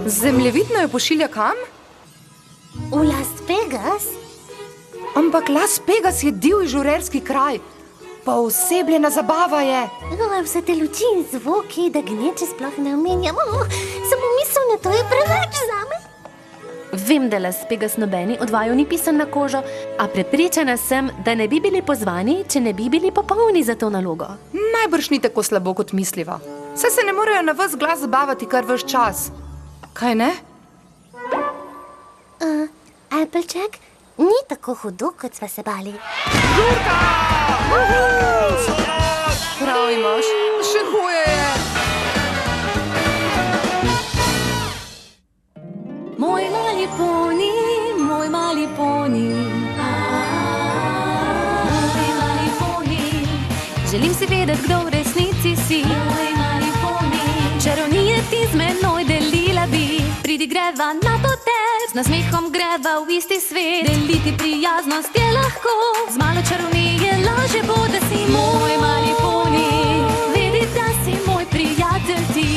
Zemljevidno jo pošilja kam? V Las Vegas? Ampak Las Vegas je divji žurerski kraj. Pa osebljena zabava je. Vse te luči in zvoki, da gneče sploh ne omenjam. Samo misel na to je preveč zame. Vem, da Las Vegas nobeni od vaju ni pisan na kožo, a prepričana sem, da ne bi bili pozvani, če ne bi bili popolni za to nalogo. Najbrž ni tako slabo, kot misliva. Saj se ne morejo na ves glas zabavati kar ves čas. Kaj ne? Applejack, ni tako hudo, kot sva se bali. Jurka! Prav imaš, še huje je. Moj mali poni, moj mali poni. Moj mali poni. Želim si vedeti, kdo v resnici si. Moj mali poni. Čarovnije ti z menoj delila bi. Pridi greva na potec, z nasmehom greva v isti svet. Deliti prijaznost je lahko, z malo čarovnije laže bo, da si moj mali poni. Vedi, da si moj prijatelj ti.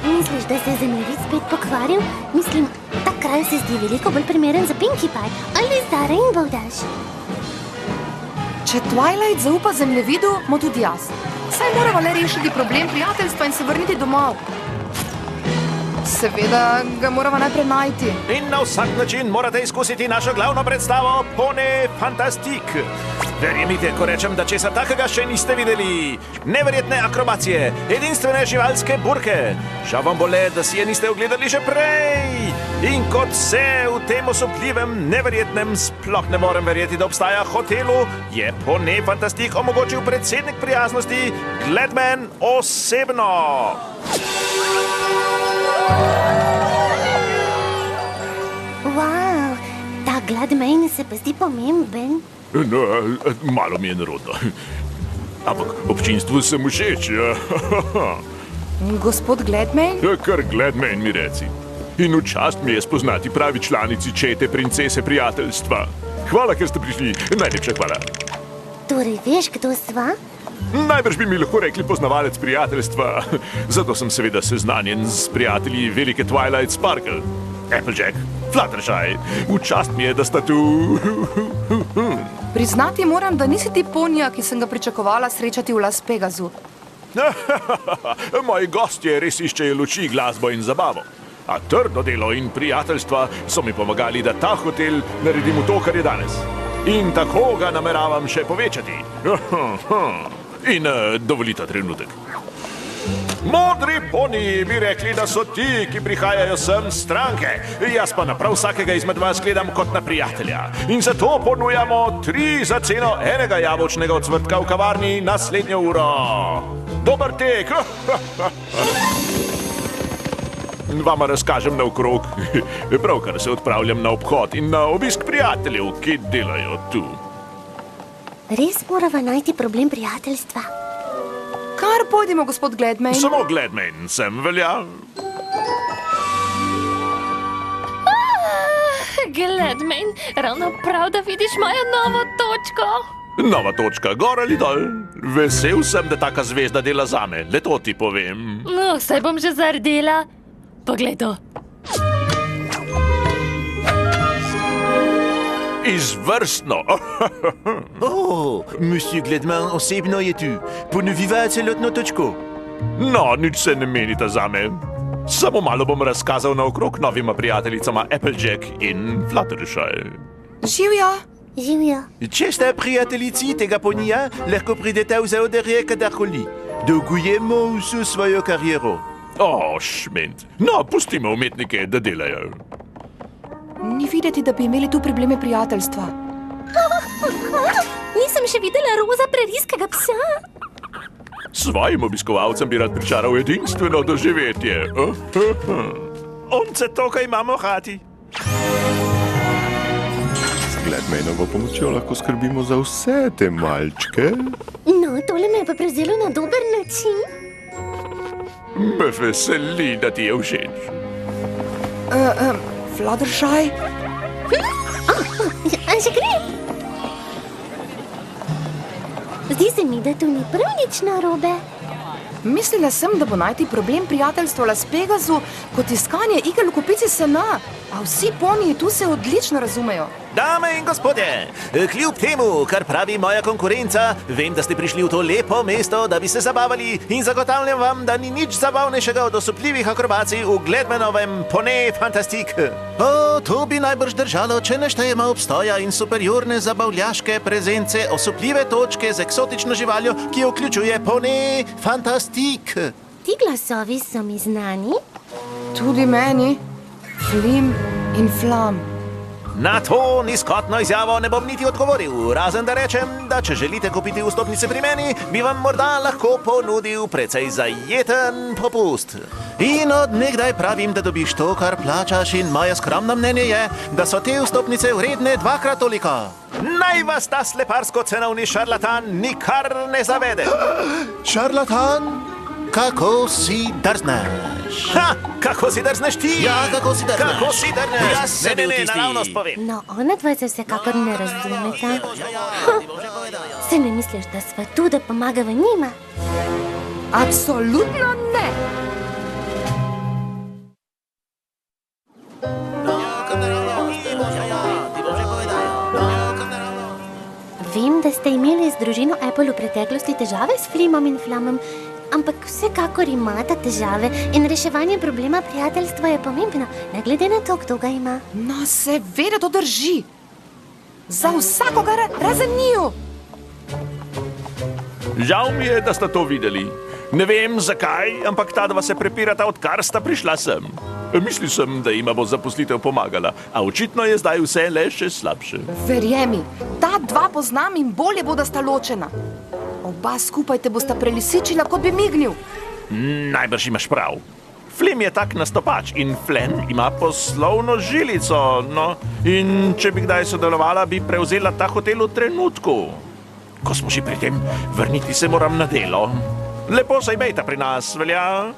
Misliš, da se je zemljevid spet pokvaril? Mislim, ta kraj se zdi veliko bolj primeren za Pinkie Pie ali za Rainbow Dash. Če Twilight zaupa zemljevidu, mo tudi jaz. Saj moramo le rešiti problem prijateljstva in se vrniti domov. Seveda ga moramo najprej najti. In na vsak način morate izkusiti našo glavno predstavo Pony Fantastique. Verjemite, ko rečem, da česa takega še niste videli. Neverjetne akrobacije, edinstvene živalske burke. Žal vam bo le, da si je niste ogledali že prej. In kot vse v tem osupljivem, neverjetnem, sploh ne morem verjeti, da obstaja hotelu, je Pony Fantastique omogočil predsednik prijaznosti Gladman osebno. Wow, ta Gladman se pa zdi pomemben. No, malo mi je nerodno. Ampak občinstvu sem všeč. Gospod Gladman? Kar Gladman mi reci. In v čast mi je spoznati pravi članici čete princese prijateljstva. Hvala, ker ste prišli. Najlepša hvala. Torej veš, kdo sva? Najbrž bi mi lahko rekli poznavalec prijateljstva. Zato sem seveda seznanjen s prijatelji velike Twilight Sparkle. Applejack, Fluttershy, v čast mi je, da sta tu. Priznati moram, da nisi ti ponija, ki sem ga pričakovala srečati v Las Vegasu. Moji gostje res iščejo luči, glasbo in zabavo. A trdo delo in prijateljstva so mi pomagali, da ta hotel naredim v to, kar je danes. In tako ga nameravam še povečati. In dovolite trenutek. Modri poniji bi rekli, da so ti, ki prihajajo sem stranke. Jaz pa na prav vsakega izmed vas gledam kot na prijatelja. In zato ponujamo 3 za ceno enega jabolčnega ocvrtka v kavarni naslednjo uro. Dober tek! Vama razkažem naokrog. Pravkar se odpravljam na obhod in na obisk prijateljev, ki delajo tu. Res morava najti problem prijateljstva. Kar pojdimo, gospod Gladman. Samo Gladman sem velja. Gladman, ravno prav, da vidiš mojo novo točko. Nova točka, gor ali dol. Vesel sem, da taka zvezda dela zame. Le to ti povem. No, saj bom že zardela. Poglej to. Izvrstno. Monsieur Gladman osebno je tu. Ponoviva celotno točko. No, nič se ne menita zame. Samo malo bom razkazal naokrog novima prijateljicama Applejack in Fluttershy. Živjo. Živjo. Če sta prijateljici tega ponija, lahko pridete v zaodrje kadarkoli. Dolgujemo vso svojo kariero. Šment. No, pustimo umetnike, da delajo. Ni videti, da bi imeli tu probleme prijateljstva. Nisem še videla roza prerijskega psa. Svojim obiskovalcem bi rad pričaral edinstveno doživetje. Once to, kaj imamo hati. S Gladmanovo pomočjo lahko skrbimo za vse te malčke. No, tole me je pa prevzelo na dober način. Me veseli, da ti je všeč. Fluttershy? Že gre. Zdi se mi, da tu ni prav nič narobe. Mislila sem, da bo najti problem prijateljstva Las Pegasu kot iskanje igel v kopici sena. A vsi poniji tu se odlično razumejo. Dame in gospodje, kljub temu, kar pravi moja konkurenca, vem, da ste prišli v to lepo mesto, da bi se zabavali in zagotavljam vam, da ni nič zabavnejšega od osupljivih akrobacij v Gledmanovem Pone Fantastique. O, to bi najbrž držalo, če ne štejemo obstoja in superiorne zabavljaške prezence osupljive točke z eksotično živaljo, ki jo vključuje Pone Fantastique. Ti glasovi so mi znani. Tudi meni. Flim in flam. Na to nizkotno izjavo ne bom niti odgovoril, razen da rečem, da če želite kupiti vstopnice pri meni, bi vam morda lahko ponudil precej zajeten popust. In od nekdaj pravim, da dobiš to, kar plačaš, in moje skromno mnenje je, da so te vstopnice vredne dvakrat toliko. Naj vas ta sleparsko-cenovni šarlatan nikar ne zavede. Šarlatan? Kako si drzneš? Ha! Kako si drzneš ti? Ja, kako si drzneš? Kako si drzneš? Jaz se ne naravnost povem. No, ona dva se vsekakor ne razumeta. Se ne misliš, da sva tu, da pomagava njima? Absolutno ne. Vem, da ste imeli z družino Apple v preteklosti težave s Flimom in Flamom, ampak vsekakor imata težave in reševanje problema prijateljstva je pomembno, ne glede na to, kdo ga ima. No, seveda to drži. Za vsakogar razen njiju. Žal mi je, da sta to videli. Ne vem zakaj, ampak ta dva se prepirata, odkar sta prišla sem. Mislil sem, da jima bo zaposlitev pomagala, a očitno je zdaj vse le še slabše. Verjemi, ta dva poznam in bolje bo, da sta ločena. Oba skupaj te bosta prelisičila, kot bi mignil. Najbrž imaš prav. Flim je tak nastopač in Flen ima poslovno žilico, no, in če bi kdaj sodelovala, bi prevzela ta hotel v trenutku. Ko smo že pri tem, vrniti se moram na delo. Lepo se imejte pri nas, velja?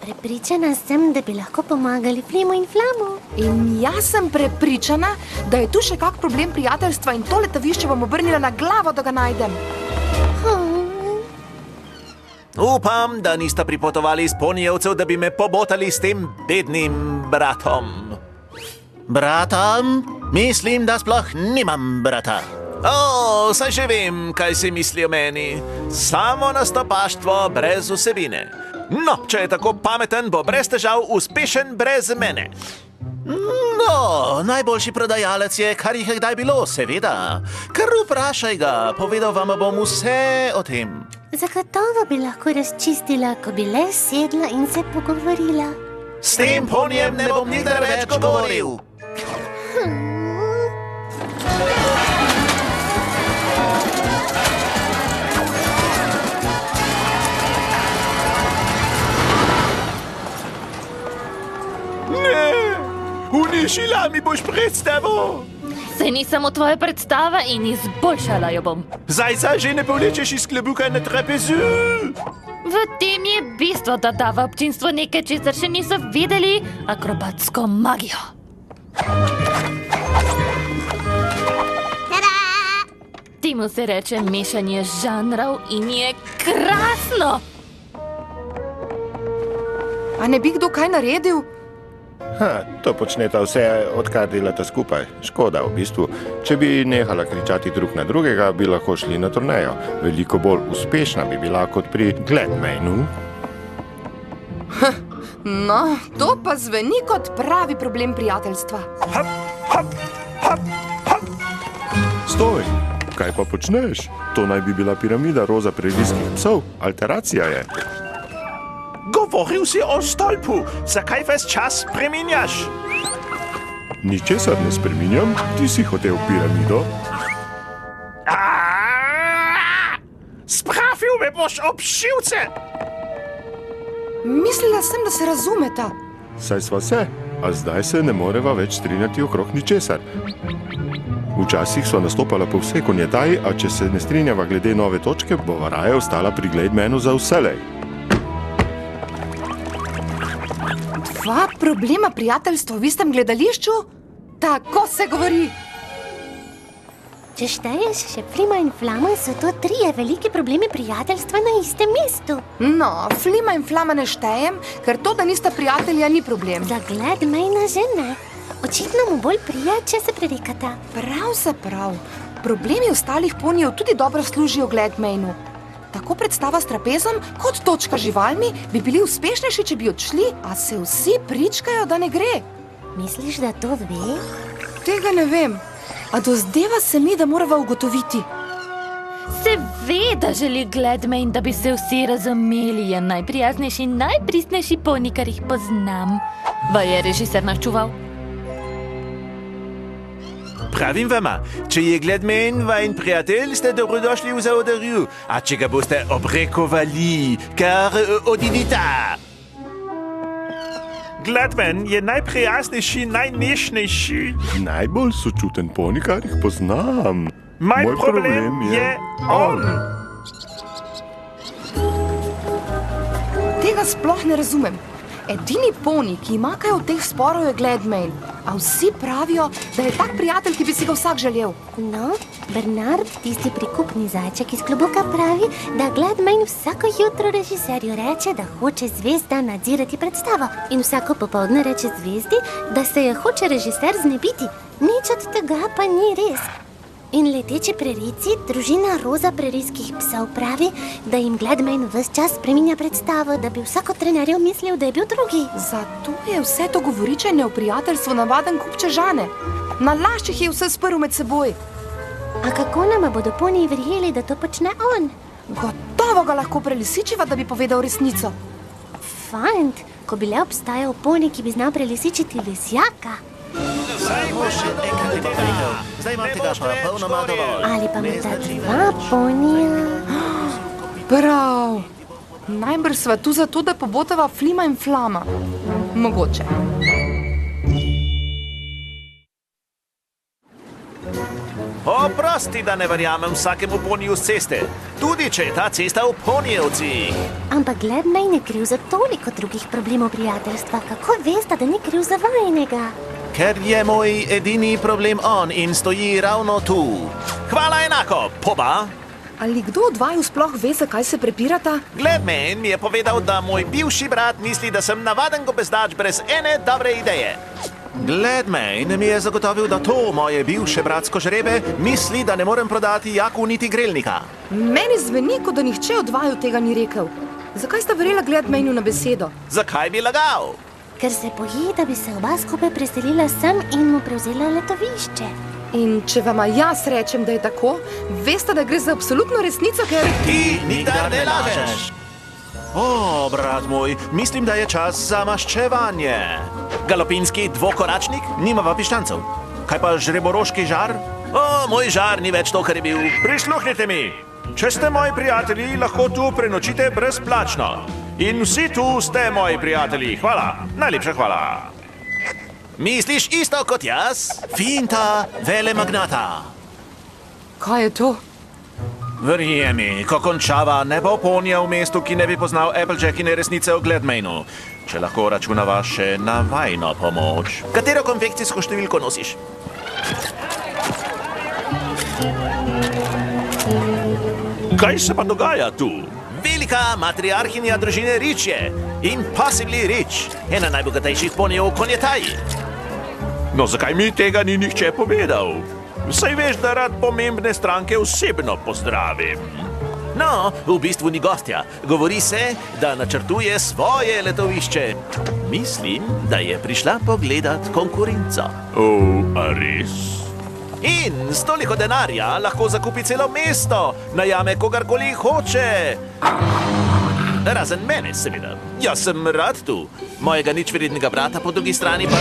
Prepričana sem, da bi lahko pomagali Flimu in Flamu. In jaz sem prepričana, da je tu še kak problem prijateljstva in to letovišče bom obrnila na glavo, da ga najdem. Upam, da nista pripotovali iz ponijevcev, da bi me pobotali s tem bednim bratom. Bratom? Mislim, da sploh nimam brata. O, saj že vem, kaj si misli o meni. Samo nastopaštvo brez vsebine. No, če je tako pameten, bo brez težav uspešen brez mene. No, najboljši prodajalec je, kar jih je kdaj bilo, seveda. Kar vprašaj ga, povedal vam bom vse o tem. Zagotovo bi lahko razčistila, ko bi le sedla in se pogovorila. S tem ponijem ne bom nikdar več govoril. Unišila mi boš predstavo! Se ni samo tvoja predstava in izboljšala jo bom. Zajca že ne povlečeš iz klebuka na trapezu! V tem je bistvo, da dava občinstvo nekaj, česar še niso videli, akrobatsko magijo. Temu se reče mešanje žanrov in je krasno! A ne bi kdo kaj naredil? To počneta vse, odkar delata skupaj. Škoda v bistvu. Če bi nehala kričati drug na drugega, bi lahko šli na turnejo. Veliko bolj uspešna bi bila kot pri Gledmanu. No, to pa zveni kot pravi problem prijateljstva. Stoj! Kaj pa počneš? To naj bi bila piramida roza prerijskih psov. Alteracija je. Govoril si o stolpu. Zakaj ves čas spreminjaš? Ničesar ne spreminjam, ti si hotel piramido. Spravil me boš ob šivce! Mislila sem, da se razumeta. Saj sva se, a zdaj se ne moreva več strinjati okrog ničesar. Včasih sva nastopala po vsej konjetaji, a če se ne strinjava glede nove točke, bova raje ostala pri Gledmanu za vselej. Dva problema prijateljstva v istem gledališču? Tako se govori. Če šteješ še Flima in Flama, so to 3 veliki problemi prijateljstva na istem mestu. No, Flima in Flama ne štejem, ker to, da nista prijatelja, ni problem. Za Gladmaina že ne. Očitno mu bolj prija, če se prerekata. Pravzaprav, problemi ostalih ponijev tudi dobro služijo Gladmainu. Tako predstava s trapezom kot točka živalmi bi bili uspešnejši, če bi odšli, a se vsi pričkajo, da ne gre. Misliš, da to ve? Tega ne vem, a dozdeva se mi, da morava ugotoviti. Seveda želi Gladmain, da bi se vsi razumeli. Je najprijaznejši, najpristnejši poni, kar jih poznam. Vaj je režiser načuval? Pravim vama, če je Gladmain vajen prijatelj, ste dobrodošli v zaodrju, a če ga boste obrekovali, kar odidita. Gladmain je najprijaznejši, najnežnejši. Najbolj sočuten poni, kar jih poznam. Moj problem je on. Tega sploh ne razumem. Edini poni, ki ima kaj od teh sporov, je Gladmain. A vsi pravijo, da je tak prijatelj, ki bi si ga vsak želel. No, Bernard, tisti prikupni zajček iz klobuka pravi, da Gladmain vsako jutro režiserju reče, da hoče Zvezda nadzirati predstavo. In vsako popoldne reče Zvezdi, da se je hoče režiser znebiti. Nič od tega pa ni res. In leteči prerici, družina roza prerijskih psov pravi, da jim Gladmain ves čas spreminja predstavo, da bi vsak od trenerjev mislil, da je bil drugi. Zato je vse to govoričenje o prijateljstvu navaden kup čežane. Na laščih je vse sprl med seboj. A kako nama bodo poniji verjeli, da to počne on? Gotovo ga lahko prelisičiva, da bi povedal resnico. Fant, ko bi le obstajal poni, ki bi znal prelisičiti lisjaka. Zdaj imam tega pa polnoma dovolj. Ali pa morda 2 ponija. Prav. Najbrž sva tu zato, da pobotava Flima in Flama. Mogoče. Oprosti, da ne verjamem vsakemu poniju z ceste, tudi če je ta cesta v ponijevcih. Ampak Gladmain je kriv za toliko drugih problemov prijateljstva. Kako veste, da ni kriv za vajenega? Ker je moj edini problem on in stoji ravno tu. Hvala enako, poba. Ali kdo od vaju sploh ve, zakaj se prepirata? Gladmain mi je povedal, da moj bivši brat misli, da sem navaden gobezdač brez ene dobre ideje. Gladmain mi je zagotovil, da to moje bivše bratsko žrebe misli, da ne morem prodati jaku niti grelnika. Meni zveni, kot da nihče od vaju tega ni rekel. Zakaj sta verjela Gladmainu na besedo? Zakaj bi lagal? Ker se boji, da bi se oba skupaj preselila sem in mu prevzela letovišče. In če vama jaz rečem, da je tako, veste, da gre za absolutno resnico, ker... Ti nikdar ne lažeš. O, brat moj, mislim, da je čas za maščevanje. Galopinski dvokoračnik nimava piščancev. Kaj pa žreboroški žar? O, moj žar ni več to, kar je bil. Prisluhnite mi. Če ste moji prijatelji, lahko tu prenočite brezplačno. In vsi tu ste moji prijatelji. Hvala. Najlepša hvala. Misliš isto kot jaz? Finta velemagnata. Kaj je to? Verjemi, ko končava, ne bo ponija v mestu, ki ne bi poznal Applejackine resnice o Gladmainu. Če lahko računava še na vajno pomoč. Katero konfekcijsko številko nosiš? Kaj se pa dogaja tu? Velika matriarhinja družine Rich je. Impossibly Rich. Ena najbogatejših ponijev v Konjetaji. No, zakaj mi tega ni nihče povedal? Saj veš, da rad pomembne stranke osebno pozdravim. No, v bistvu ni gostja. Govori se, da načrtuje svoje letovišče. Mislim, da je prišla pogledat konkurenco. O, a res? In s toliko denarja lahko zakupi celo mesto, najame kogarkoli hoče. Razen mene, seveda. Jaz sem rad tu. Mojega ničvrednega brata po drugi strani pa...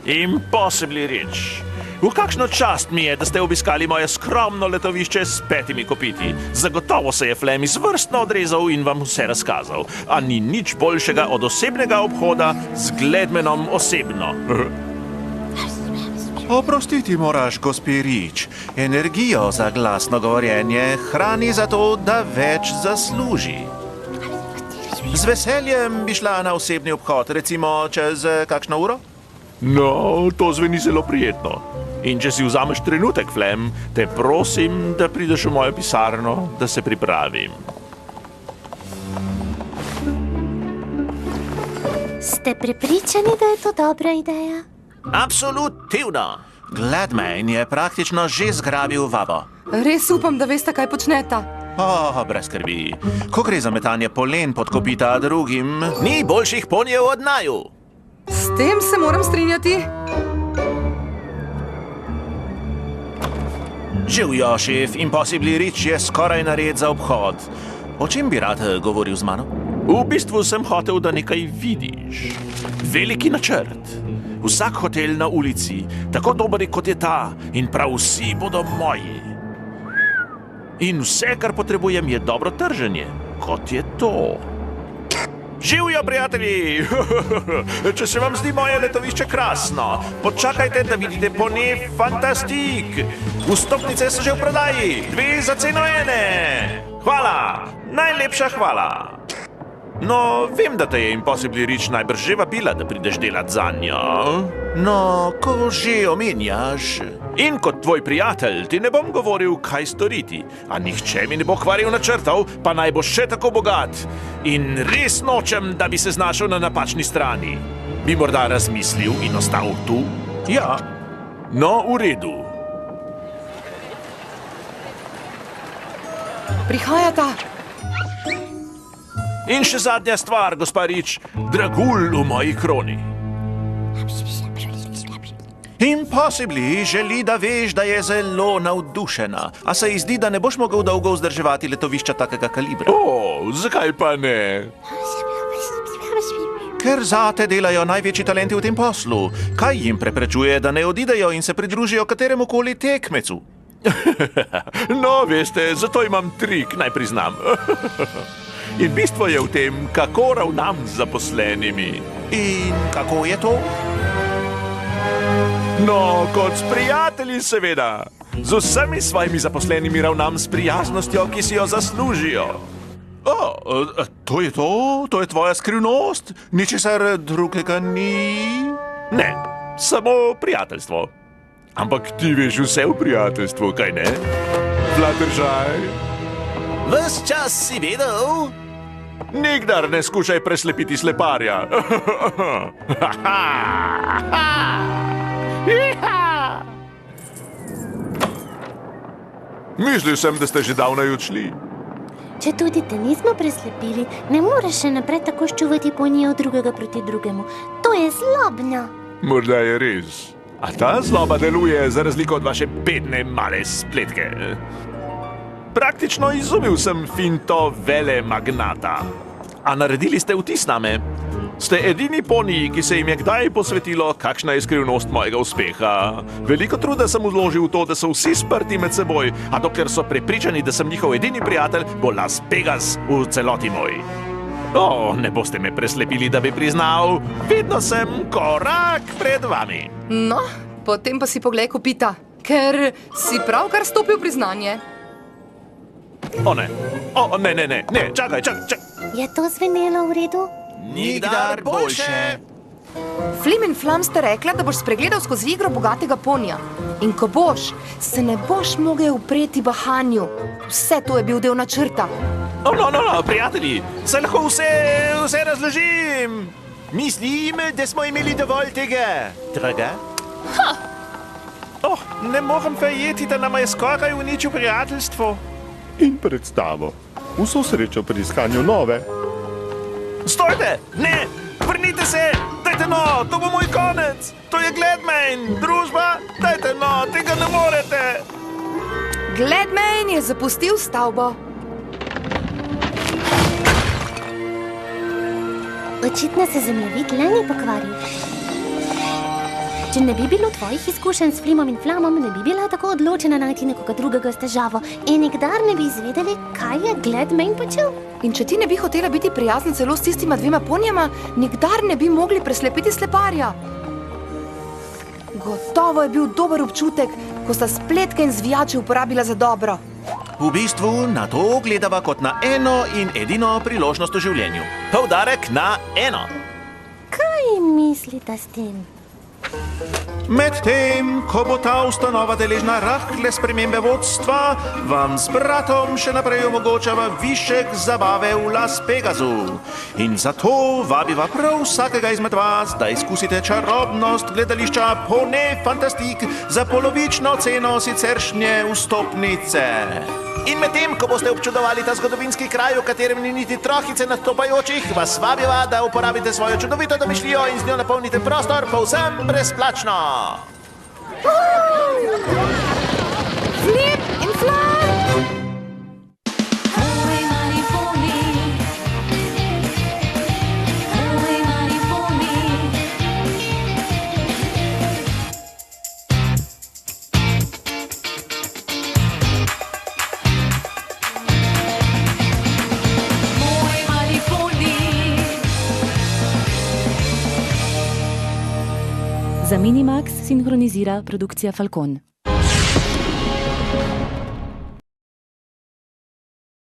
Impossibly Rich. V kakšno čast mi je, da ste obiskali moje skromno letovišče s 5 kopiti. Zagotovo se je Flem izvrstno odrezal in vam vse razkazal. A ni nič boljšega od osebnega obhoda z Gladmanom osebno. Oprostiti moraš, gospi Rich. Energijo za glasno govorjenje hrani za to, da več zasluži. Z veseljem bi šla na osebni obhod, recimo čez kakšno uro? No, to zveni zelo prijetno. In če si vzameš trenutek, Flem, te prosim, da prideš v mojo pisarno, da se pripravim. Ste prepričani, da je to dobra ideja? Absolutivno. Gladmane je praktično že zgrabil vabo. Res upam, da veste, kaj počneta. Brez skrbi. Ko gre za metanje polen pod kopita drugim, ni boljših ponjev od naju. S tem se moram strinjati. Živjo, šef, Impossible Rich je skoraj nared za obhod. O čem bi rad govoril z mano? V bistvu sem hotel, da nekaj vidiš. Veliki načrt. Vsak hotel na ulici, tako dober kot je ta, in prav vsi bodo moji. In vse, kar potrebujem, je dobro trženje, kot je to. Živjo, prijatelji! Če se vam zdi moje letovišče krasno, počakajte, da vidite Poney Fantastique. Vstopnice so že v prodaji, 2 za ceno 1. Hvala, najlepša hvala. No, vem, da te je Impossible Rich najbrž že vabila, da prideš delat zanjo. No, ko že omenjaš. In kot tvoj prijatelj ti ne bom govoril, kaj storiti, a nihče mi ne bo kvaril načrtov, pa naj bo še tako bogat. In res nočem, da bi se znašel na napačni strani. Bi morda razmislil in ostal tu? Ja. No, v redu. Prihajata. In še zadnja stvar, gospa Rich, dragulj v moji kroni. Impossible želi, da veš, da je zelo navdušena. A se ji zdi, da ne boš mogel dolgo vzdrževati letovišča takega kalibra? Zakaj pa ne? Ker zate delajo največji talenti v tem poslu. Kaj jim preprečuje, da ne odidejo in se pridružijo kateremu koli tekmecu? No, veste, zato imam trik, naj priznam. In bistvo je v tem, kako ravnam z zaposlenimi. In kako je to? No, kot s prijatelji, seveda. Z vsemi svojimi zaposlenimi ravnam s prijaznostjo, ki si jo zaslužijo. To je to? To je tvoja skrivnost? Ničesar drugega ni? Ne, samo prijateljstvo. Ampak ti veš vse v prijateljstvu, kaj ne? Fluttershy? Ves čas si vedel? Nikdar ne skušaj preslepiti sleparja. Mislil sem, da ste že davnaj odšli. Če tudi te nismo preslepili, ne moreš še naprej tako ščuvati ponije od drugega proti drugemu. To je zlobno. Morda je res. A ta zloba deluje za razliko od vaše bedne male spletke. Praktično izumil sem finto vele magnata. A naredili ste vtis name? Ste edini poniji, ki se jim je kdaj posvetilo, kakšna je skrivnost mojega uspeha. Veliko truda sem vložil v to, da so vsi sprti med seboj, a dokler so prepričani, da sem njihov edini prijatelj, bo Las Vegas v celoti moj. Ne boste me preslepili, da bi priznal, vedno sem korak pred vami. No, potem pa si poglej kopita, ker si pravkar stopil v priznanje. Ne, čakaj. Je to zvenelo v redu? Nikdar boljše. Flim in Flam sta rekla, da boš spregledal skozi igro bogatega ponija. In ko boš, se ne boš mogel upreti bahanju. Vse to je bil del načrta. No, prijatelji, saj lahko vse razložim. Mislim, da smo imeli dovolj tega. Draga? Ne morem verjeti, da nama je skoraj uničil prijateljstvo. In predstavo. Vso srečo pri iskanju nove. Stojte! Ne! Vrnite se! Dajte no! To bo moj konec! To je Gladmane! Družba! Dajte no! Tega ne morete! Gladmane je zapustil stavbo. Očitno se zemljevid le ni pokvaril. Če ne bi bilo tvojih izkušenj s Flimom in Flamom, ne bi bila tako odločena najti nekoga drugega s težavo in nikdar ne bi izvedeli, kaj je Gladmane počel. In če ti ne bi hotela biti prijazna celo s tistima 2 ponjama, nikdar ne bi mogli preslepiti sleparja. Gotovo je bil dober občutek, ko sta spletke in zvijače uporabila za dobro. V bistvu na to gledava kot na eno in edino priložnost v življenju. Poudarek na eno. Kaj mislite s tem? Medtem, ko bo ta ustanova deležna rahle spremembe vodstva, vam s bratom še naprej omogočava višek zabave v Las Vegasu. In zato vabiva prav vsakega izmed vas, da izkusite čarobnost gledališča Pone Fantastik za polovično ceno siceršnje vstopnice. In medtem, ko boste občudovali ta zgodovinski kraj, v katerem ni niti trohice nastopajočih, vas vabiva, da uporabite svojo čudovito domišljijo in z njo napolnite prostor povsem brezplačno. Flip in fly! Oj, mali poni. Oj, mali poni. Moj mali poni. Za Minimax sinhronizira produkcija Falcon.